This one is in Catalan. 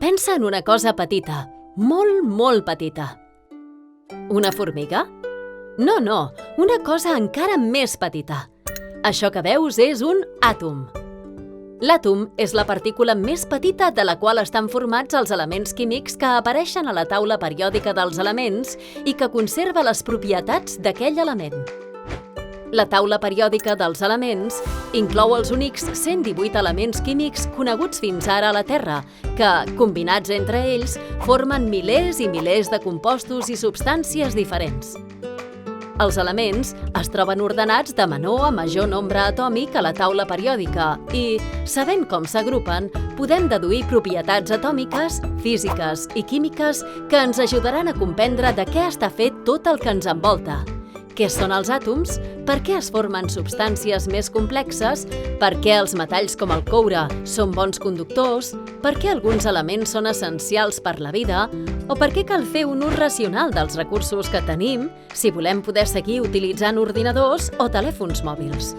Pensa en una cosa petita, molt, molt petita. Una formiga? No, una cosa encara més petita. Això que veus és un àtom. L'àtom és la partícula més petita de la qual estan formats els elements químics que apareixen a la taula periòdica dels elements i que conserva les propietats d'aquell element. La taula periòdica dels elements inclou els únics 118 elements químics coneguts fins ara a la Terra, que, combinats entre ells, formen milers i milers de compostos i substàncies diferents. Els elements es troben ordenats de menor a major nombre atòmic a la taula periòdica i, sabent com s'agrupen, podem deduir propietats atòmiques, físiques i químiques que ens ajudaran a comprendre de què està fet tot el que ens envolta. Què són els àtoms? Per què es formen substàncies més complexes? Per què els metalls com el coure són bons conductors? Per què alguns elements són essencials per la vida? O per què cal fer un ús racional dels recursos que tenim si volem poder seguir utilitzant ordinadors o telèfons mòbils?